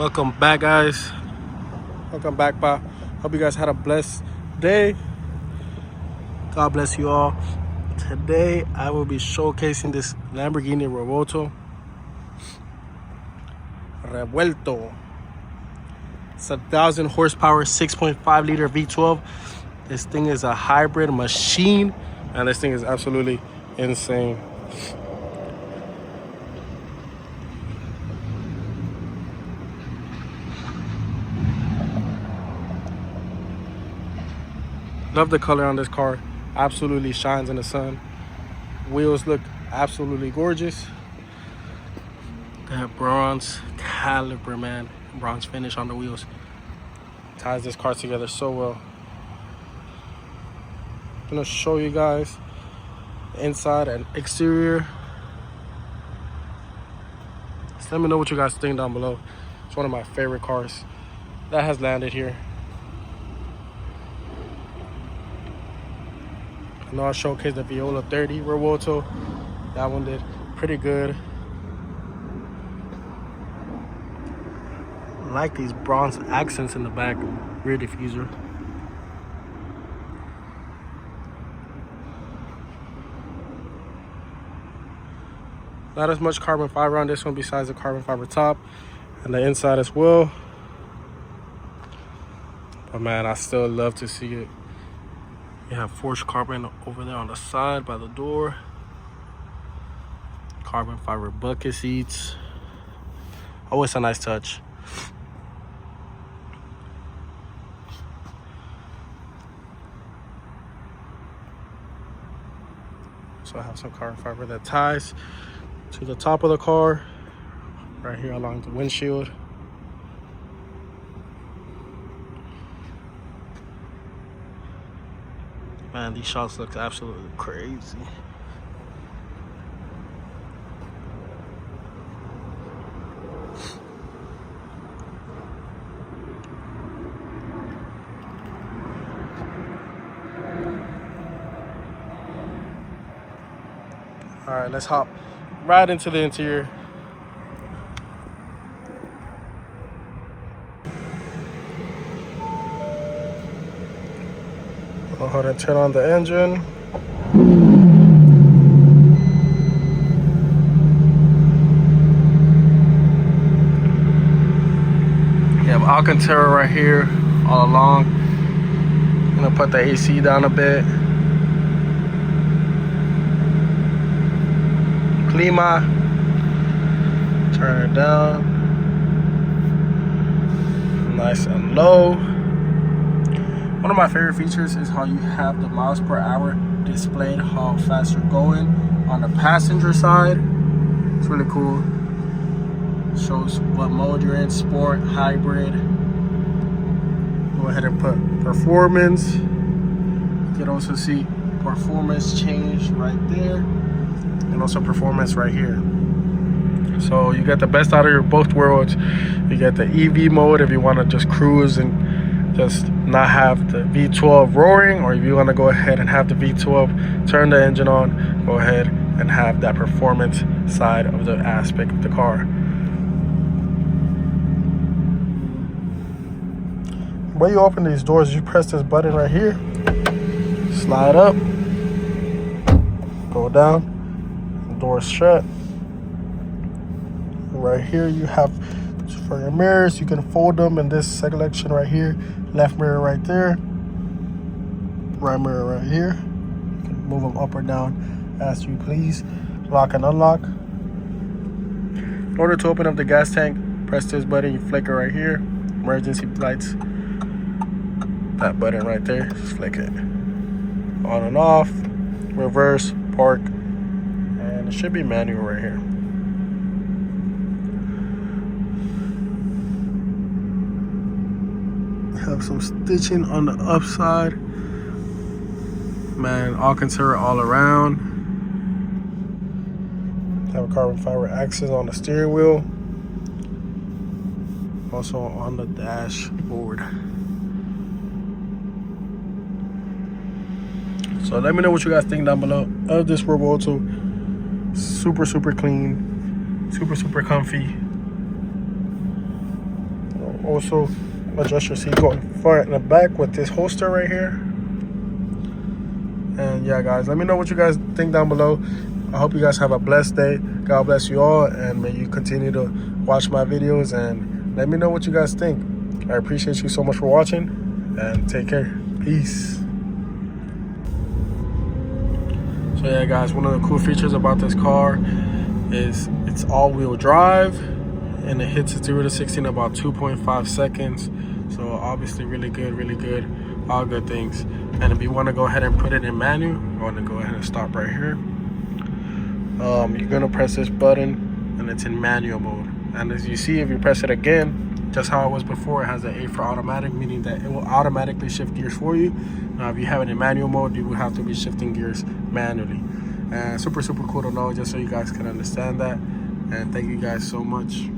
Welcome back, guys. Welcome back, pa. Hope you guys had a blessed day. God bless you all. Today, I will be showcasing this Lamborghini Revuelto. It's a 1,000 horsepower, 6.5 liter V12. This thing is a hybrid machine, and this thing is absolutely insane. Love the color on this car. Absolutely shines in the sun. Wheels look absolutely gorgeous. They have bronze caliber, man. Bronze finish on the wheels. Ties this car together so well. I'm gonna show you guys the inside and exterior. Just let me know what you guys think down below. It's one of my favorite cars that has landed here. I know I showcased the V30 Revuelto. That one did pretty good. I like these bronze accents in the back, rear diffuser. Not as much carbon fiber on this one besides the carbon fiber top and the inside as well. But man, I still love to see it. You have forged carbon over there on the side by the door. Carbon fiber bucket seats. Always a nice touch. So I have some carbon fiber that ties to the top of the car, right here along the windshield. Man, these shots look absolutely crazy. All right, let's hop right into the interior. Go ahead and turn on the engine. You have Alcantara right here all along. I'm gonna put the AC down a bit. Klima. Turn it down. Nice and low. One of my favorite features is how you have the miles per hour displayed, how fast you're going on the passenger side. It's really cool. Shows what mode you're in, sport, hybrid. Go ahead and put performance. You can also see performance change right there, and also performance right here. So you get the best out of both worlds. You get the EV mode if you want to just cruise and just not have the V12 roaring, or if you want to go ahead and have the V12, turn the engine on, go ahead and have that performance side of the aspect of the car. When you open these doors, you press this button right here, slide up, go down, the door's shut. Right here you have for your mirrors, you can fold them in this selection right here. Left mirror right there, right mirror right here. You can move them up or down as you please. Lock and unlock. In order to open up the gas tank, press this button, you flicker right here. Emergency lights, that button right there, just flick it. On and off, reverse, park, and it should be manual right here. Have some stitching on the upside. Man, Alcantara all around. Have a carbon fiber axis on the steering wheel. Also on the dashboard. So let me know what you guys think down below of this Revuelto. Super clean, super comfy. also adjust your seat going front and back with this holster right here. And yeah, guys, let me know what you guys think down below. I hope you guys have a blessed day. God bless you all, and may you continue to watch my videos and let me know what you guys think. I appreciate you so much for watching, and take care. Peace. So yeah, guys, one of the cool features about this car is it's all-wheel drive, and it hits 0 to 60 in about 2.5 seconds. So obviously really good, all good things. And if you want to go ahead and put it in manual, you want to go ahead and stop right here. You're gonna press this button and it's in manual mode. And as you see, if you press it again, just how it was before, it has an A for automatic, meaning that it will automatically shift gears for you. Now if you have it in manual mode, you will have to be shifting gears manually. And super cool to know, just so you guys can understand that. And thank you guys so much.